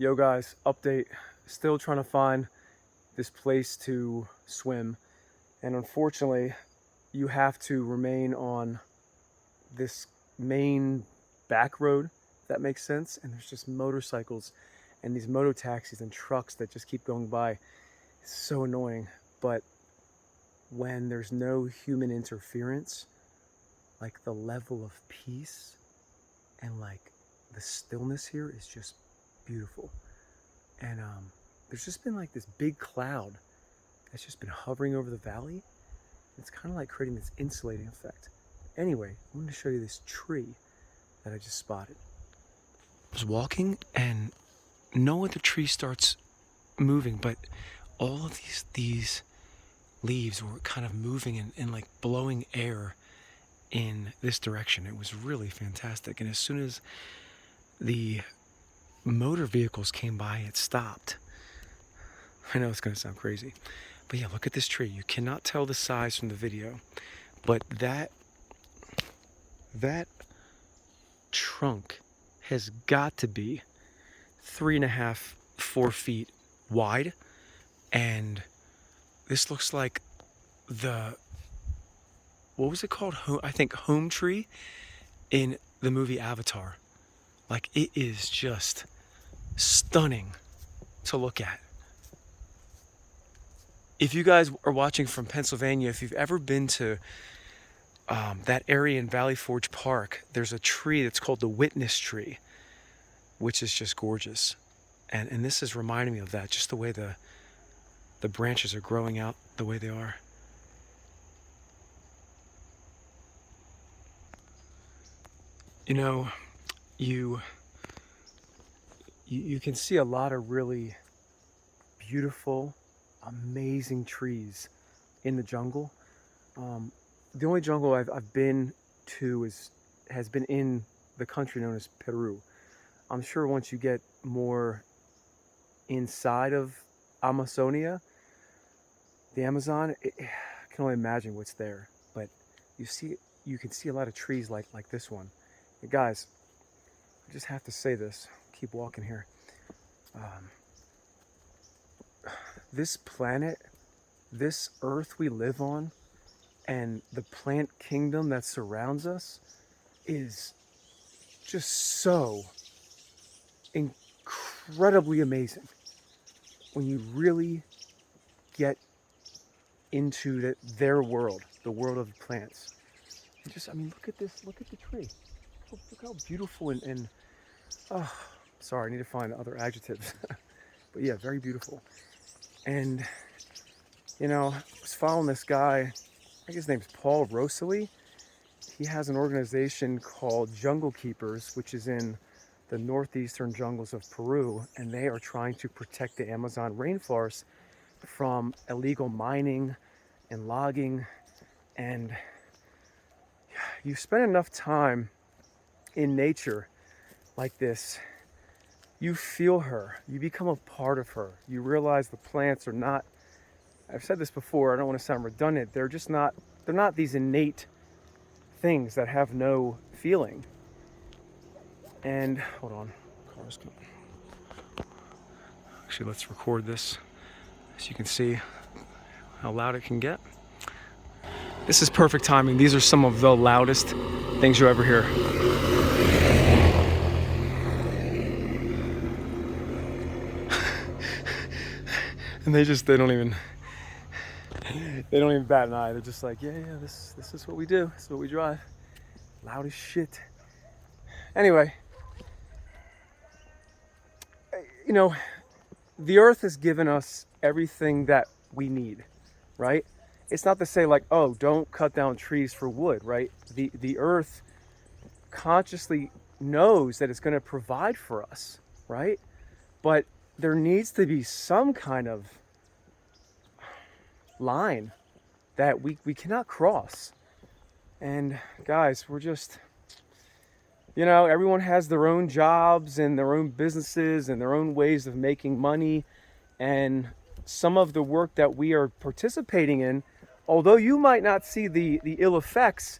Yo guys, update. Still trying to find this place to swim, and unfortunately you have to remain on this main back road, if that makes sense, and there's just motorcycles and these moto taxis and trucks that just keep going by. It's so annoying, but when there's no human interference, like the level of peace and like the stillness here is just beautiful. And there's just been like this big cloud that's just been hovering over the valley. It's kind of like creating this insulating effect. Anyway, I wanted to show you this tree that I just spotted. I was walking and no other tree starts moving, but all of these leaves were kind of moving and like blowing air in this direction. It was really fantastic. And as soon as the motor vehicles came by, it stopped. I know it's going to sound crazy, but yeah, look at this tree. You cannot tell the size from the video, but that trunk has got to be 3.5, 4 feet wide. And this looks like what was it called? I think Home Tree in the movie Avatar. Like, it is just stunning to look at. If you guys are watching from Pennsylvania, if you've ever been to that area in Valley Forge Park, there's a tree that's called the Witness Tree, which is just gorgeous. And this is reminding me of that, just the way the branches are growing out the way they are. You know, you can see a lot of really beautiful, amazing trees in the jungle. The only jungle I've been to has been in the country known as Peru. I'm sure once you get more inside of Amazonia, the Amazon, I can only imagine what's there. But you can see a lot of trees like this one. Hey guys, I just have to say this. Keep walking here. This planet, this earth we live on, and the plant kingdom that surrounds us is just so incredibly amazing when you really get into their world, the world of the plants. And just, I mean, look at this, look at the tree. Look how beautiful and oh, sorry, I need to find other adjectives. But yeah, very beautiful. And, you know, I was following this guy, I think his name's Paul Rosali. He has an organization called Jungle Keepers, which is in the northeastern jungles of Peru, and they are trying to protect the Amazon rainforest from illegal mining and logging. And you spend enough time in nature like this, you feel her, you become a part of her. You realize the plants are not, I've said this before, I don't want to sound redundant, they're not these innate things that have no feeling. And hold on, car's coming. Actually, let's record this so you can see how loud it can get. This is perfect timing. These are some of the loudest things you'll ever hear. And they don't even bat an eye. They're just like, yeah, this is what we do. This is what we drive. Loud as shit. Anyway, you know, the earth has given us everything that we need, right? It's not to say like, oh, don't cut down trees for wood, right? The earth consciously knows that it's going to provide for us, right? But there needs to be some kind of line that we cannot cross. And guys, we're just, you know, everyone has their own jobs and their own businesses and their own ways of making money. And some of the work that we are participating in, although you might not see the ill effects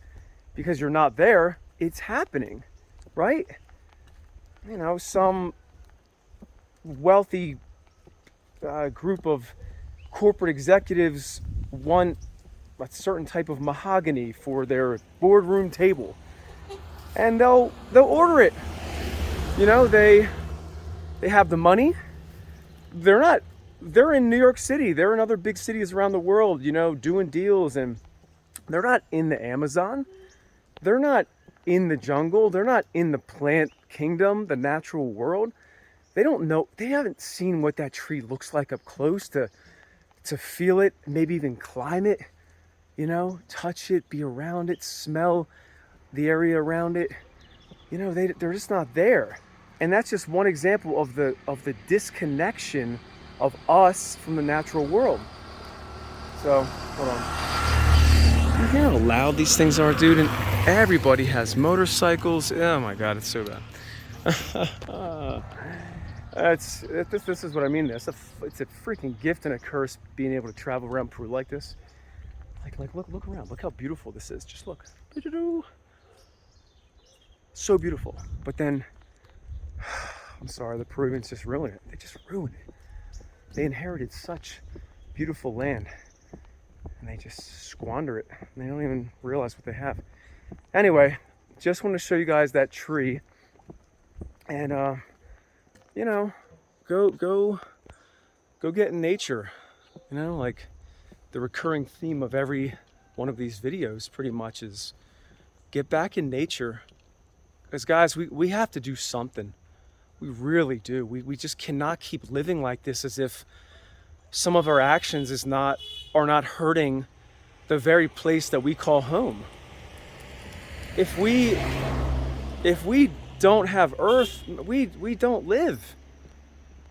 because you're not there, it's happening, right? You know, some wealthy group of corporate executives want a certain type of mahogany for their boardroom table, and they'll order it. You know, they have the money. They're in New York City. They're in other big cities around the world, you know, doing deals, and they're not in the Amazon. They're not in the jungle. They're not in the plant kingdom, the natural world. They don't know. They haven't seen what that tree looks like up close to feel it, maybe even climb it, you know, touch it, be around it, smell the area around it. You know, they're just not there. And that's just one example of the disconnection of us from the natural world. So, hold on. You hear how loud these things are, dude? And everybody has motorcycles. Oh my God, it's so bad. This is what I mean. It's a freaking gift and a curse being able to travel around Peru like this. Like look around. Look how beautiful this is. Just look. So beautiful. But then, I'm sorry, the Peruvians just ruin it. They just ruin it. They inherited such beautiful land, and they just squander it. They don't even realize what they have. Anyway, just want to show you guys that tree, and you know, go get in nature. You know, like the recurring theme of every one of these videos pretty much is get back in nature. Because guys, we have to do something. We really do. We just cannot keep living like this as if some of our actions are not hurting the very place that we call home. If we don't have Earth, we don't live.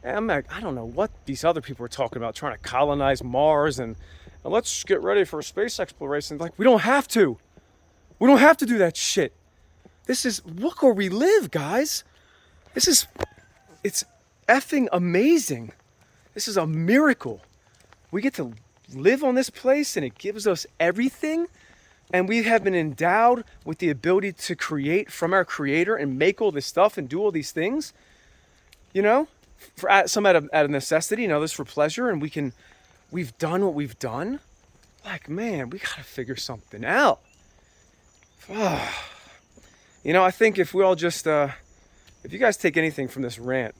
And I don't know what these other people are talking about, trying to colonize Mars and let's get ready for space exploration. Like, we don't have to. We don't have to do that shit. Look where we live, guys. It's effing amazing. This is a miracle. We get to live on this place and it gives us everything. And we have been endowed with the ability to create from our creator and make all this stuff and do all these things. You know, some out of necessity and others for pleasure. And we've done what we've done. Like, man, we got to figure something out. You know, I think if we all just, if you guys take anything from this rant,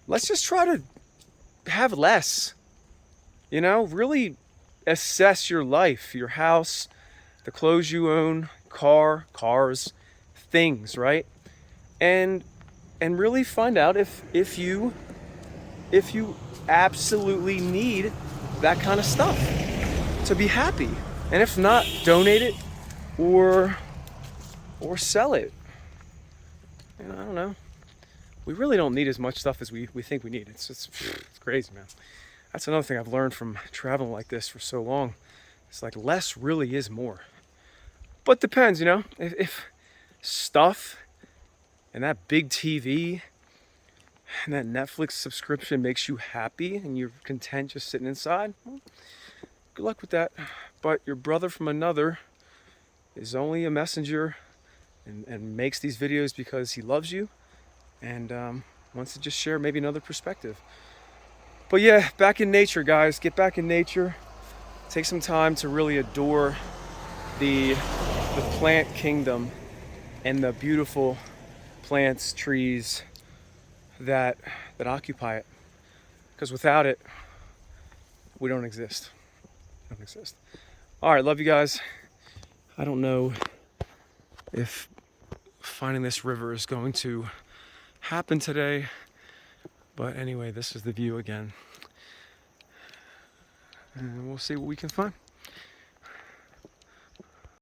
let's just try to have less. You know, really assess your life, your house, the clothes you own, cars, things, right? And really find out if you absolutely need that kind of stuff to be happy. And if not, donate it or sell it. You know, I don't know. We really don't need as much stuff as we think we need. It's crazy, man. That's another thing I've learned from traveling like this for so long. It's like less really is more. But depends, you know. If stuff and that big TV and that Netflix subscription makes you happy and you're content just sitting inside, well, good luck with that. But your brother from another is only a messenger and makes these videos because he loves you and wants to just share maybe another perspective. But yeah, back in nature, guys. Get back in nature. Take some time to really adore the plant kingdom and the beautiful plants, trees that occupy it. Because without it, we don't exist. We don't exist. All right, love you guys. I don't know if finding this river is going to happen today, but anyway, this is the view again, and we'll see what we can find.